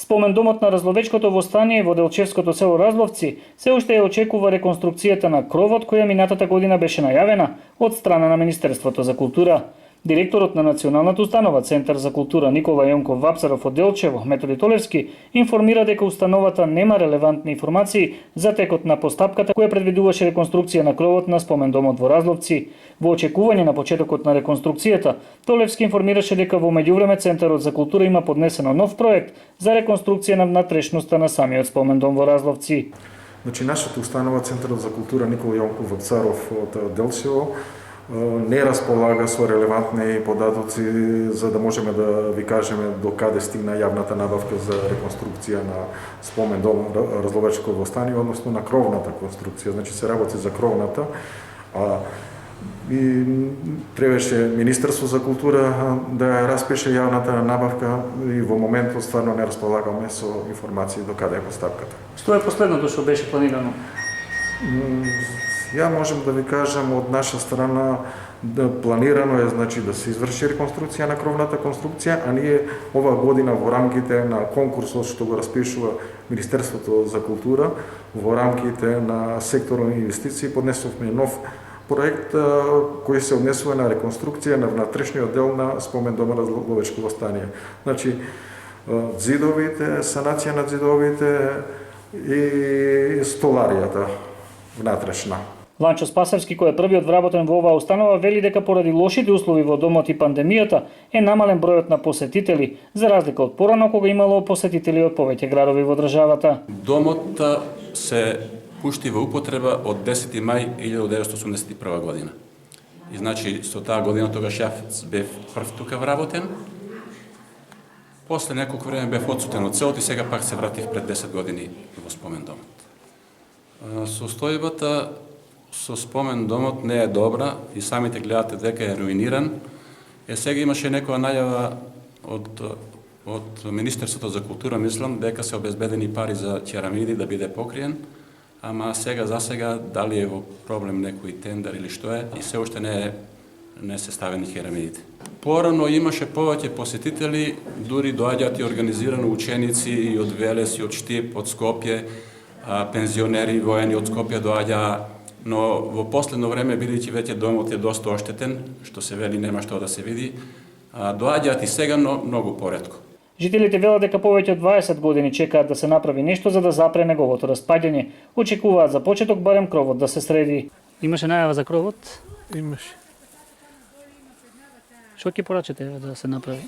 Спомендомот на Разловечкото востание во Делчевското село Разловци се уште ја очекува реконструкцијата на кровот која минатата година беше најавена од страна на Министерството за култура. Директорот на Националната установа Центар за култура Никола Јонков Вапцаров од Делчево, Методи Толевски, информира дека установата нема релевантни информации за текот на постапката која предвидуваше реконструкција на кровот на спомендомот во Разловци. Во очекување на почетокот на реконструкцијата, Толевски информираше дека во меѓувреме Центарот за култура има поднесено нов проект за реконструкција на внатрешноста на самиот спомендом во Разловци. Значи, нашата установа Центарот за култура Никола Јонков Вапцаров од Делчево не располага со релевантни податоци за да можеме да ви кажеме до каде стигна јавната набавка за реконструкција на спомендом Разловечко востание, односно на кровната конструкција. Значи се работи за кровната, и требаше Министерство за култура да ја распише јавната набавка и во моментот стварно не располагаме со информации до каде е постапката. Што е последното што беше планирано? Ја можем да ви кажам од наша страна да планирано е значи да се изврши реконструкција на кровната конструкција, а ние оваа година во рамките на конкурсот што го распишува Министерството за култура, во рамките на секторот инвестиции поднесовме нов проект кој се однесува на реконструкција на внатрешниот дел на спомендома Разловечко востание. Значи ѕидовите, санација на ѕидовите и столаријата внатрешна. Ланчо Спасевски, кој е првиот вработен во оваа установа, вели дека поради лошите услови во домот и пандемијата е намален бројот на посетители, за разлика од порано кога имало посетители од повеќе градови во државата. Домот се пушти во употреба од 10. мај 1981 година. И значи со таа година тогаш јас бев прв тука вработен. После неколку време бев одсутен од селото и сега пак се вратив пред 10 години во спомендомот. Состојбата со спомендомот не е добра и самите гледате дека е руиниран. Сега имаше некоја најава од Министерството за култура, мислам, дека се обезбедени пари за керамиди да биде покриен, ама за сега дали е во проблем некој тендер или што е, и се уште не се ставени керамидите. Порано имаше повеќе посетители, дури доаѓаат и организирано ученици и од Велес, и од Штип, од Скопје, пензионери воени од Скопје доаѓаа, но во последно време, бидејќи веќе домот е доста оштетен, што се вели нема што да се види, доаѓаат и сега, но многу поретко. Жителите велат дека повеќе од 20 години чекаат да се направи нешто за да запре неговото распаѓање. Очекуваат за почеток барем кровот да се среди. Имаше најава за кровот? Имаше. Што ќе порачате да се направи?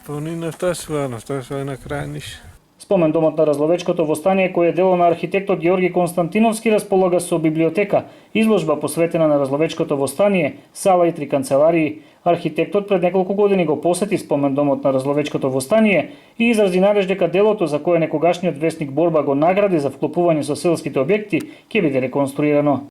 Ни на што е на крај ниш. Спомендомот на Разловечкото востание, кој е дело на архитектот Ѓорги Константиновски, располага со библиотека, изложба посветена на Разловечкото востание, сала и 3 канцеларии. Архитектот пред неколку години го посети спомендомот на Разловечкото востание и изрази надеж дека делото за кое некогашниот весник Борба го награди за вклопување со селските објекти ќе биде реконструирано.